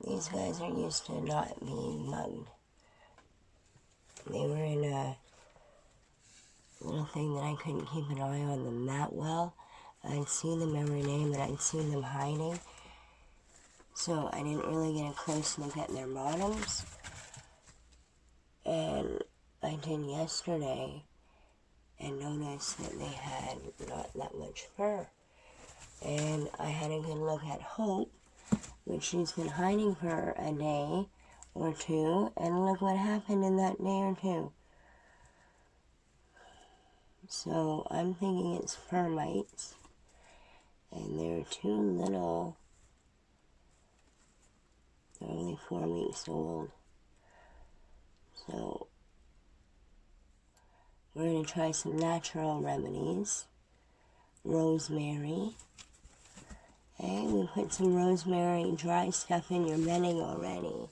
These guys are used to not being mugged. They were in a little thing that I couldn't keep an eye on them that well. I'd seen them every day, but I'd seen them hiding. So I didn't really get a close look at their bottoms. And I did yesterday and noticed that they had not that much fur. And I had a good look at Hope, which she's been hiding for a day or two, and look what happened in that day or two. So I'm thinking it's fur mites, and they're too little. They're only 4 weeks old. So we're going to try some natural remedies. Rosemary. Hey, we put some rosemary dry stuff in your bedding already.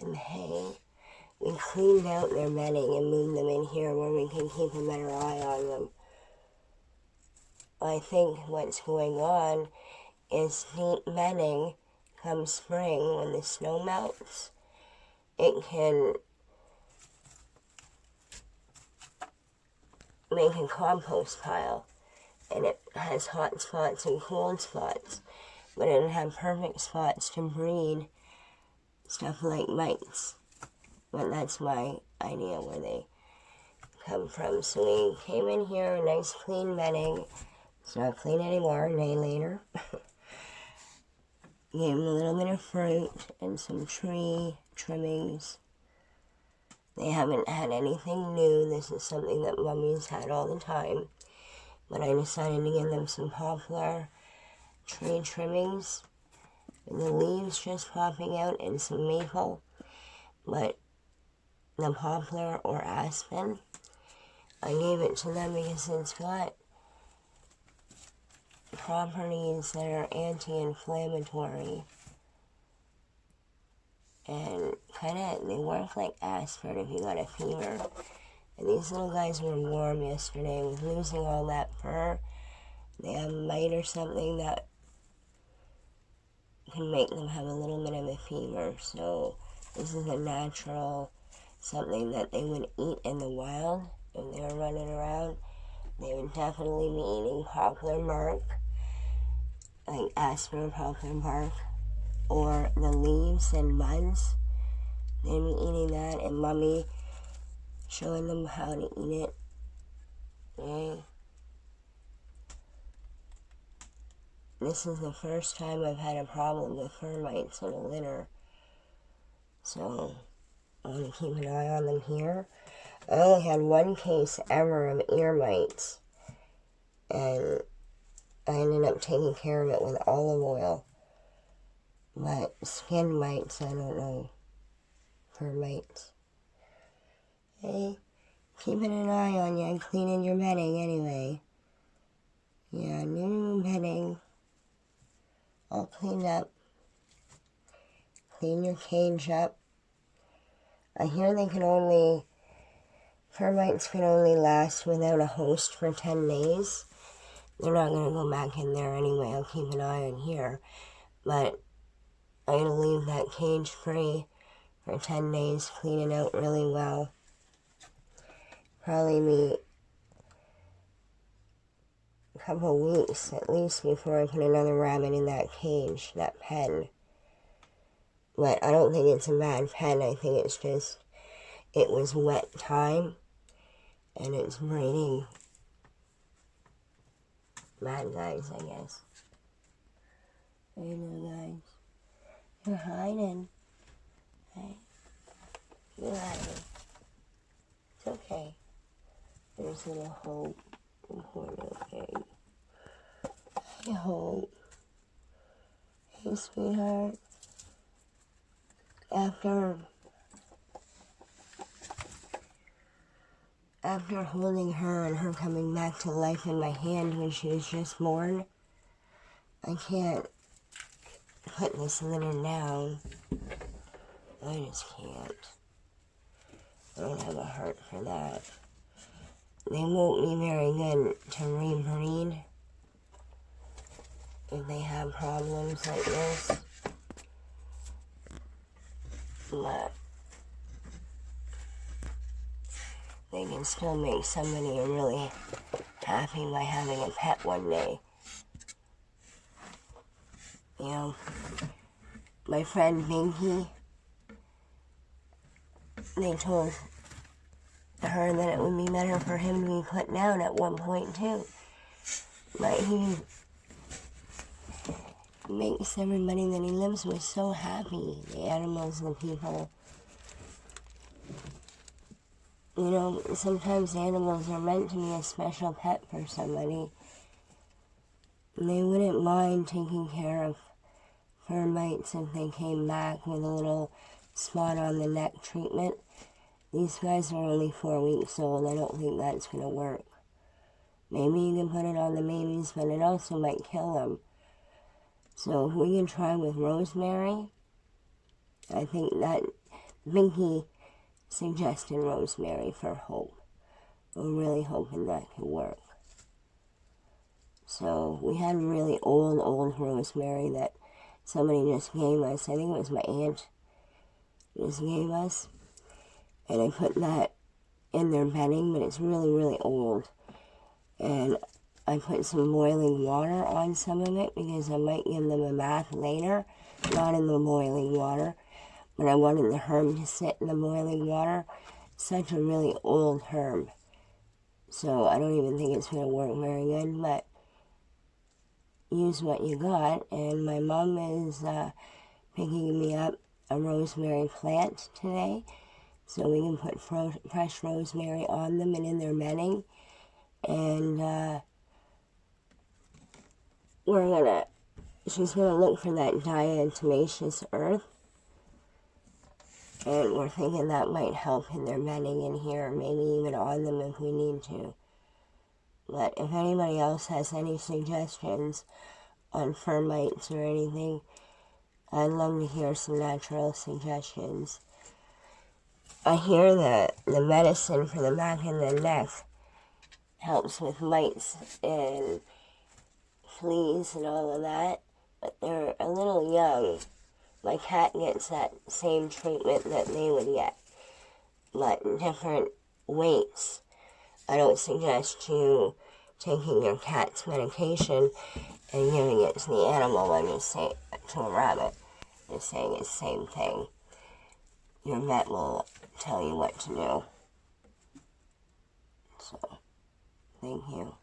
And hey, we cleaned out their bedding and moved them in here where we can keep a better eye on them. I think what's going on is deep bedding come spring when the snow melts. It can make a compost pile, and it has hot spots and cold spots, but it'll have perfect spots to breed stuff like mites. But that's my idea where they come from. So we came in here, nice clean bedding. It's not clean anymore, a day later. Gave them a little bit of fruit and some tree trimmings. They haven't had anything new. This is something that mummies had all the time. But I decided to give them some poplar tree trimmings. And the leaves just popping out and some maple. But the poplar or aspen, I gave it to them because it's got properties that are anti-inflammatory. And they work like aspirin if you got a fever. And these little guys were warm yesterday with losing all that fur. They have a mite or something that can make them have a little bit of a fever. So this is a natural something that they would eat in the wild if they were running around. They would definitely be eating poplar bark, like aspen poplar bark, or the leaves and buds. They'd be eating that, and Mommy showing them how to eat it. Okay. This is the first time I've had a problem with fur mites in a litter. So I want to keep an eye on them here. I only had one case ever of ear mites, and I ended up taking care of it with olive oil. But skin mites, I don't know. Fur mites. Hey, keeping an eye on you and cleaning your bedding anyway. Yeah, new bedding. All cleaned up. Clean your cage up. I hear fur mites can only last without a host for 10 days. They're not going to go back in there anyway. I'll keep an eye on here. But I'm going to leave that cage free for 10 days, clean it out really well. Probably be a couple weeks at least before I put another rabbit in that cage, that pen. But I don't think it's a bad pen. I think it's just, it was wet time, and it's breeding bad guys, I guess. There you go, guys. You're hiding. Hey, you're hiding. It's okay. There's little Hope. Poor little pig. Hey, Hope. Hey, sweetheart. After holding her and her coming back to life in my hand when she was just born, I can't put this litter down. I just can't. I don't have a heart for that. They won't be very good to rebreed if they have problems like this. but they can still make somebody really happy by having a pet one day. You know, my friend Binky, they told her that it would be better for him to be put down at one point too. But he makes everybody that he lives with so happy, the animals, the people. You know, sometimes animals are meant to be a special pet for somebody. And they wouldn't mind taking care of fur mites if they came back with a little spot on the neck treatment. These guys are only 4 weeks old. I don't think that's going to work. Maybe you can put it on the babies, but it also might kill them. So if we can try with rosemary, I think that Binky suggested rosemary for hope. We're really hoping that could work. So we had really old rosemary that somebody just gave us. I think it was my aunt just gave us. And I put that in their bedding, but it's really old. And I put some boiling water on some of it because I might give them a bath later, not in the boiling water. But I wanted the herb to sit in the boiling water. Such a really old herb. So I don't even think it's going to work very good, but use what you got. And my mom is picking me up a rosemary plant today, so we can put fresh rosemary on them and in their bedding. And she's gonna look for that diatomaceous earth. And we're thinking that might help in their bedding in here, maybe even on them if we need to. But if anybody else has any suggestions on fur mites or anything, I'd love to hear some natural suggestions. I hear that the medicine for the back of the neck helps with mites and fleas and all of that, but they're a little young. My cat gets that same treatment that they would get, but different weights. I don't suggest you taking your cat's medication and giving it to the animal. I'm just saying, to a rabbit. Just saying it's the same thing. Your vet will tell you what to do. So, thank you.